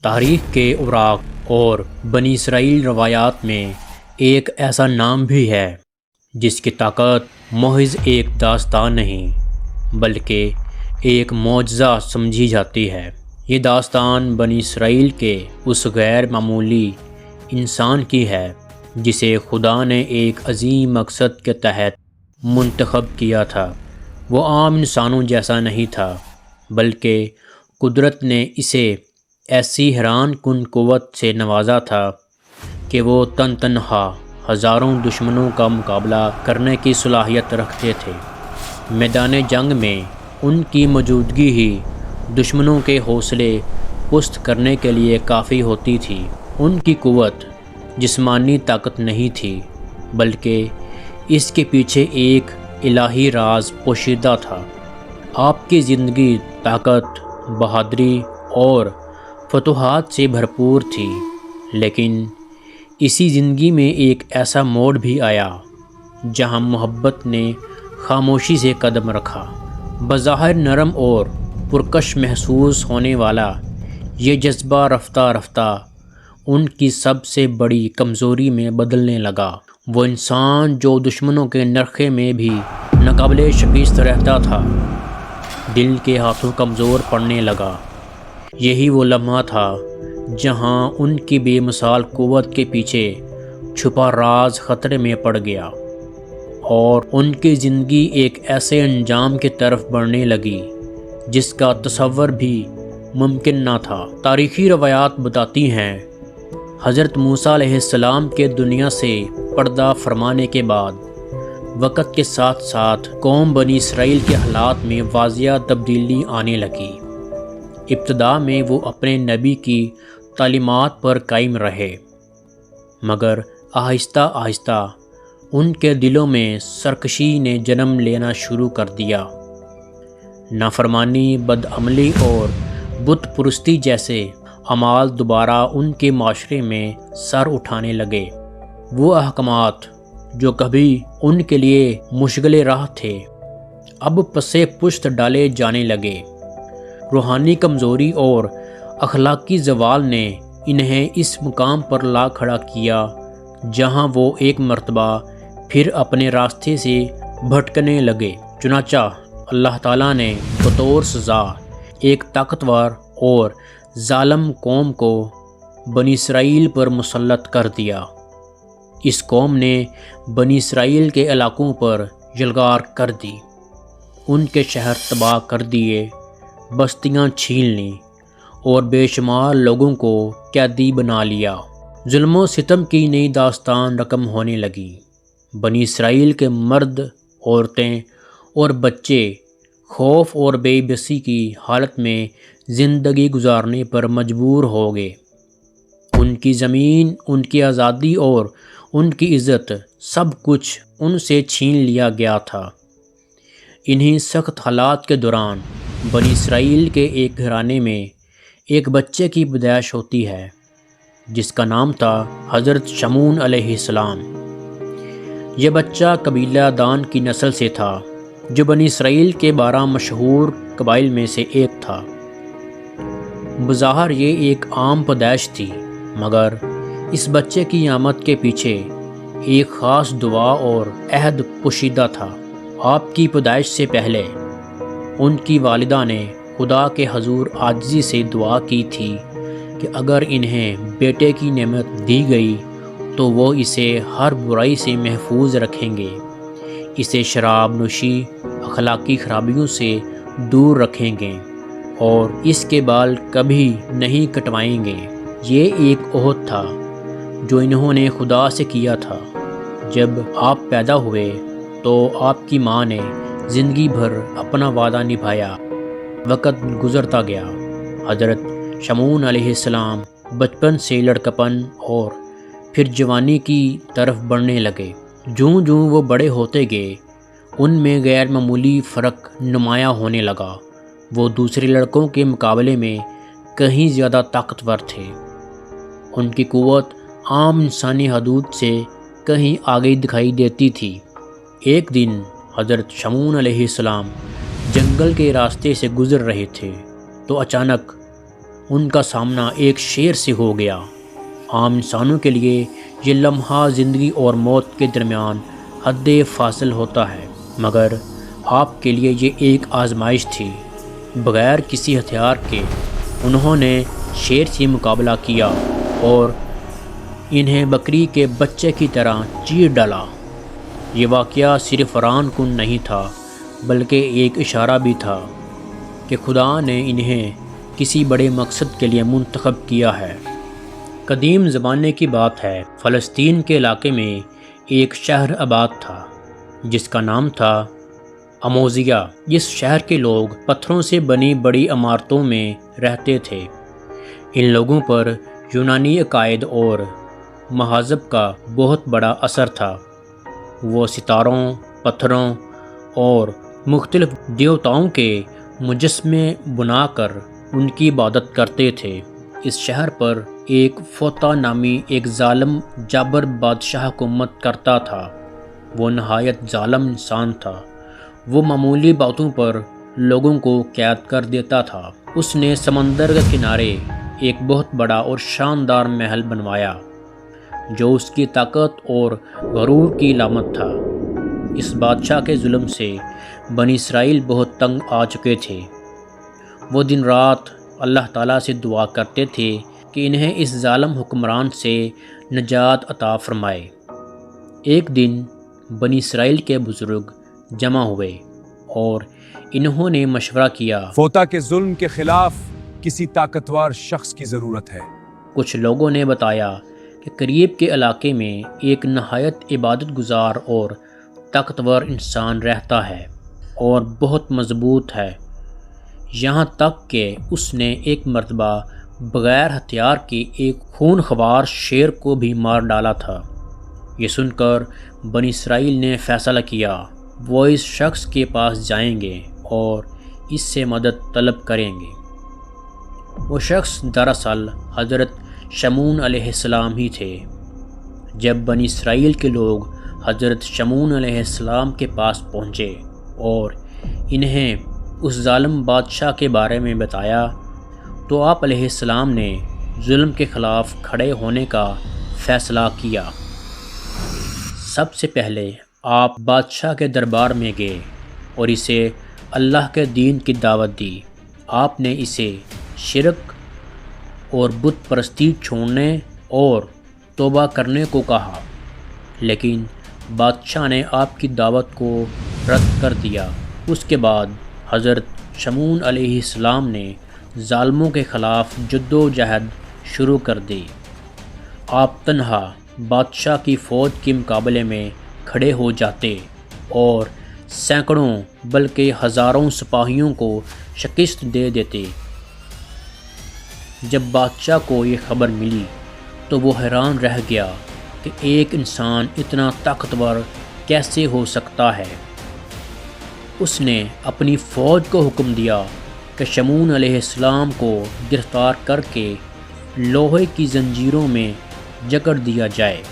تاریخ کے اوراق اور بنی اسرائیل روایات میں ایک ایسا نام بھی ہے جس کی طاقت محض ایک داستان نہیں بلکہ ایک معجزہ سمجھی جاتی ہے۔ یہ داستان بنی اسرائیل کے اس غیر معمولی انسان کی ہے جسے خدا نے ایک عظیم مقصد کے تحت منتخب کیا تھا۔ وہ عام انسانوں جیسا نہیں تھا بلکہ قدرت نے اسے ایسی حیران کن قوت سے نوازا تھا کہ وہ تنہا ہزاروں دشمنوں کا مقابلہ کرنے کی صلاحیت رکھتے تھے۔ میدان جنگ میں ان کی موجودگی ہی دشمنوں کے حوصلے پست کرنے کے لیے کافی ہوتی تھی۔ ان کی قوت جسمانی طاقت نہیں تھی بلکہ اس کے پیچھے ایک الہی راز پوشیدہ تھا۔ آپ کی زندگی طاقت، بہادری اور فتوحات سے بھرپور تھی، لیکن اسی زندگی میں ایک ایسا موڑ بھی آیا جہاں محبت نے خاموشی سے قدم رکھا۔ بظاہر نرم اور پرکش محسوس ہونے والا یہ جذبہ رفتہ رفتہ ان کی سب سے بڑی کمزوری میں بدلنے لگا۔ وہ انسان جو دشمنوں کے نرخے میں بھی ناقابل شکست رہتا تھا، دل کے ہاتھوں کمزور پڑنے لگا۔ یہی وہ لمحہ تھا جہاں ان کی بے مثال قوت کے پیچھے چھپا راز خطرے میں پڑ گیا اور ان کی زندگی ایک ایسے انجام کی طرف بڑھنے لگی جس کا تصور بھی ممکن نہ تھا۔ تاریخی روایات بتاتی ہیں حضرت موسیٰ علیہ السلام کے دنیا سے پردہ فرمانے کے بعد وقت کے ساتھ ساتھ قوم بنی اسرائیل کے حالات میں واضح تبدیلی آنے لگی۔ ابتدا میں وہ اپنے نبی کی تعلیمات پر قائم رہے، مگر آہستہ آہستہ ان کے دلوں میں سرکشی نے جنم لینا شروع کر دیا۔ نافرمانی، بدعملی اور بت پرستی جیسے اعمال دوبارہ ان کے معاشرے میں سر اٹھانے لگے۔ وہ احکامات جو کبھی ان کے لیے مشغلِ راہ تھے اب پسِ پشت ڈالے جانے لگے۔ روحانی کمزوری اور اخلاقی زوال نے انہیں اس مقام پر لا کھڑا کیا جہاں وہ ایک مرتبہ پھر اپنے راستے سے بھٹکنے لگے۔ چنانچہ اللہ تعالیٰ نے بطور سزا ایک طاقتور اور ظالم قوم کو بنی اسرائیل پر مسلط کر دیا۔ اس قوم نے بنی اسرائیل کے علاقوں پر یلغار کر دی، ان کے شہر تباہ کر دیے، بستیاں چھین لیں اور بے شمار لوگوں کو قیدی بنا لیا۔ ظلم و ستم کی نئی داستان رقم ہونے لگی۔ بنی اسرائیل کے مرد، عورتیں اور بچے خوف اور بے بسی کی حالت میں زندگی گزارنے پر مجبور ہو گئے۔ ان کی زمین، ان کی آزادی اور ان کی عزت، سب کچھ ان سے چھین لیا گیا تھا۔ انہی سخت حالات کے دوران بنی اسرائیل کے ایک گھرانے میں ایک بچے کی پیدائش ہوتی ہے جس کا نام تھا حضرت شمعون علیہ السلام۔ یہ بچہ قبیلہ دان کی نسل سے تھا جو بنی اسرائیل کے 12 مشہور قبائل میں سے ایک تھا۔ بظاہر یہ ایک عام پیدائش تھی، مگر اس بچے کی آمد کے پیچھے ایک خاص دعا اور عہد پوشیدہ تھا۔ آپ کی پیدائش سے پہلے ان کی والدہ نے خدا کے حضور عاجزی سے دعا کی تھی کہ اگر انہیں بیٹے کی نعمت دی گئی تو وہ اسے ہر برائی سے محفوظ رکھیں گے، اسے شراب نوشی، اخلاقی خرابیوں سے دور رکھیں گے اور اس کے بال کبھی نہیں کٹوائیں گے۔ یہ ایک عہد تھا جو انہوں نے خدا سے کیا تھا۔ جب آپ پیدا ہوئے تو آپ کی ماں نے زندگی بھر اپنا وعدہ نبھایا۔ وقت گزرتا گیا۔ حضرت شمعون علیہ السلام بچپن سے لڑکپن اور پھر جوانی کی طرف بڑھنے لگے۔ جوں جوں وہ بڑے ہوتے گئے ان میں غیر معمولی فرق نمایاں ہونے لگا۔ وہ دوسرے لڑکوں کے مقابلے میں کہیں زیادہ طاقتور تھے۔ ان کی قوت عام انسانی حدود سے کہیں آگے دکھائی دیتی تھی۔ ایک دن حضرت شمعون علیہ السلام جنگل کے راستے سے گزر رہے تھے تو اچانک ان کا سامنا ایک شیر سے ہو گیا۔ عام انسانوں کے لیے یہ لمحہ زندگی اور موت کے درمیان حد فاصل ہوتا ہے، مگر آپ کے لیے یہ ایک آزمائش تھی۔ بغیر کسی ہتھیار کے انہوں نے شیر سے مقابلہ کیا اور انہیں بکری کے بچے کی طرح چیر ڈالا۔ یہ واقعہ صرف حیران کن نہیں تھا، بلکہ ایک اشارہ بھی تھا کہ خدا نے انہیں کسی بڑے مقصد کے لیے منتخب کیا ہے۔ قدیم زمانے کی بات ہے، فلسطین کے علاقے میں ایک شہر آباد تھا جس کا نام تھا اموزیہ۔ اس شہر کے لوگ پتھروں سے بنی بڑی عمارتوں میں رہتے تھے۔ ان لوگوں پر یونانی عقائد اور مذہب کا بہت بڑا اثر تھا۔ وہ ستاروں، پتھروں اور مختلف دیوتاؤں کے مجسمے بنا کر ان کی عبادت کرتے تھے۔ اس شہر پر ایک فوطا نامی ایک ظالم جابر بادشاہ حکومت کرتا تھا۔ وہ نہایت ظالم انسان تھا۔ وہ معمولی باتوں پر لوگوں کو قید کر دیتا تھا۔ اس نے سمندر کے کنارے ایک بہت بڑا اور شاندار محل بنوایا جو اس کی طاقت اور غرور کی علامت تھا۔ اس بادشاہ کے ظلم سے بنی اسرائیل بہت تنگ آ چکے تھے۔ وہ دن رات اللہ تعالیٰ سے دعا کرتے تھے کہ انہیں اس ظالم حکمران سے نجات عطا فرمائے۔ ایک دن بنی اسرائیل کے بزرگ جمع ہوئے اور انہوں نے مشورہ کیا، فوطا کے ظلم کے خلاف کسی طاقتور شخص کی ضرورت ہے۔ کچھ لوگوں نے بتایا کہ قریب کے علاقے میں ایک نہایت عبادت گزار اور طاقتور انسان رہتا ہے اور بہت مضبوط ہے، یہاں تک کہ اس نے ایک مرتبہ بغیر ہتھیار کے ایک خون خوار شیر کو بھی مار ڈالا تھا۔ یہ سن کر بنی اسرائیل نے فیصلہ کیا وہ اس شخص کے پاس جائیں گے اور اس سے مدد طلب کریں گے۔ وہ شخص دراصل حضرت شمعون علیہ السلام ہی تھے۔ جب بنی اسرائیل کے لوگ حضرت شمعون علیہ السلام کے پاس پہنچے اور انہیں اس ظالم بادشاہ کے بارے میں بتایا تو آپ علیہ السلام نے ظلم کے خلاف کھڑے ہونے کا فیصلہ کیا۔ سب سے پہلے آپ بادشاہ کے دربار میں گئے اور اسے اللہ کے دین کی دعوت دی۔ آپ نے اسے شرک اور بت پرستی چھوڑنے اور توبہ کرنے کو کہا، لیکن بادشاہ نے آپ کی دعوت کو رد کر دیا۔ اس کے بعد حضرت شمعون علیہ السلام نے ظالموں کے خلاف جد و جہد شروع کر دی۔ آپ تنہا بادشاہ کی فوج کے مقابلے میں کھڑے ہو جاتے اور سینکڑوں بلکہ ہزاروں سپاہیوں کو شکست دے دیتے۔ جب بادشاہ کو یہ خبر ملی تو وہ حیران رہ گیا کہ ایک انسان اتنا طاقتور کیسے ہو سکتا ہے۔ اس نے اپنی فوج کو حکم دیا کہ شمعون علیہ السلام کو گرفتار کر کے لوہے کی زنجیروں میں جکڑ دیا جائے۔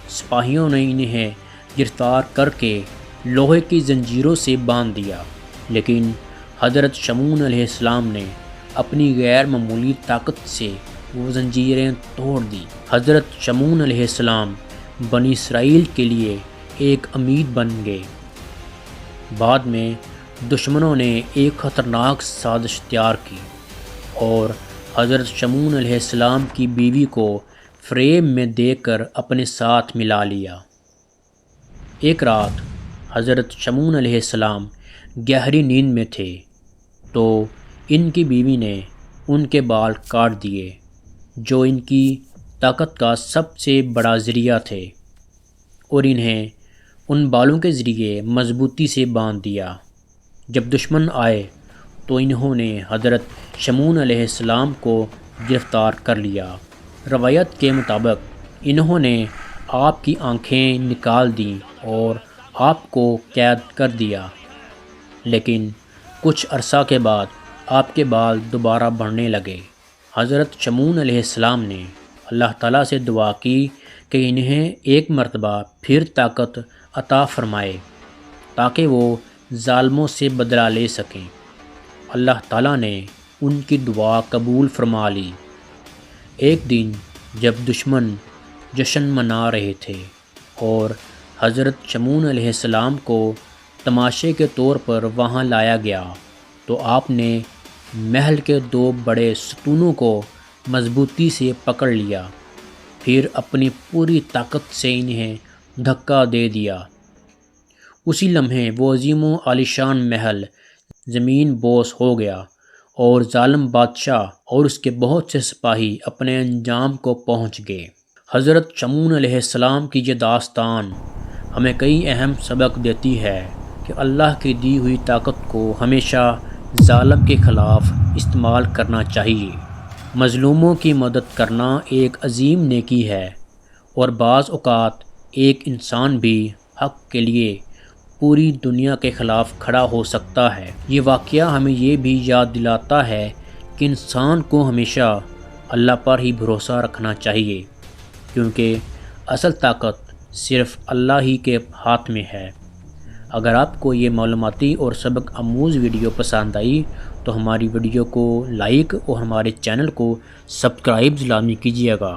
سپاہیوں نے انہیں گرفتار کر کے لوہے کی زنجیروں سے باندھ دیا، لیکن حضرت شمعون علیہ السلام نے اپنی غیر معمولی طاقت سے وہ زنجیریں توڑ دی۔ حضرت شمعون علیہ السلام بنی اسرائیل کے لیے ایک امید بن گئے۔ بعد میں دشمنوں نے ایک خطرناک سازش تیار کی اور حضرت شمعون علیہ السلام کی بیوی کو فریب میں دے کر اپنے ساتھ ملا لیا۔ ایک رات حضرت شمعون علیہ السلام گہری نیند میں تھے تو ان کی بیوی نے ان کے بال کاٹ دیے جو ان کی طاقت کا سب سے بڑا ذریعہ تھے، اور انہیں ان بالوں کے ذریعے مضبوطی سے باندھ دیا۔ جب دشمن آئے تو انہوں نے حضرت شمعون علیہ السلام کو گرفتار کر لیا۔ روایت کے مطابق انہوں نے آپ کی آنکھیں نکال دیں اور آپ کو قید کر دیا، لیکن کچھ عرصہ کے بعد آپ کے بال دوبارہ بڑھنے لگے۔ حضرت شمعون علیہ السلام نے اللہ تعالیٰ سے دعا کی کہ انہیں ایک مرتبہ پھر طاقت عطا فرمائے تاکہ وہ ظالموں سے بدلہ لے سکیں۔ اللہ تعالیٰ نے ان کی دعا قبول فرما لی۔ ایک دن جب دشمن جشن منا رہے تھے اور حضرت شمعون علیہ السلام کو تماشے کے طور پر وہاں لایا گیا تو آپ نے محل کے 2 بڑے ستونوں کو مضبوطی سے پکڑ لیا، پھر اپنی پوری طاقت سے انہیں دھکا دے دیا۔ اسی لمحے وہ عظیم و عالیشان محل زمین بوس ہو گیا اور ظالم بادشاہ اور اس کے بہت سے سپاہی اپنے انجام کو پہنچ گئے۔ حضرت شمعون علیہ السلام کی یہ داستان ہمیں کئی اہم سبق دیتی ہے کہ اللہ کی دی ہوئی طاقت کو ہمیشہ ظالم کے خلاف استعمال کرنا چاہیے۔ مظلوموں کی مدد کرنا ایک عظیم نیکی ہے، اور بعض اوقات ایک انسان بھی حق کے لیے پوری دنیا کے خلاف کھڑا ہو سکتا ہے۔ یہ واقعہ ہمیں یہ بھی یاد دلاتا ہے کہ انسان کو ہمیشہ اللہ پر ہی بھروسہ رکھنا چاہیے، کیونکہ اصل طاقت صرف اللہ ہی کے ہاتھ میں ہے۔ اگر آپ کو یہ معلوماتی اور سبق آموز ویڈیو پسند آئی تو ہماری ویڈیو کو لائک اور ہمارے چینل کو سبسکرائب لازمی کیجیے گا۔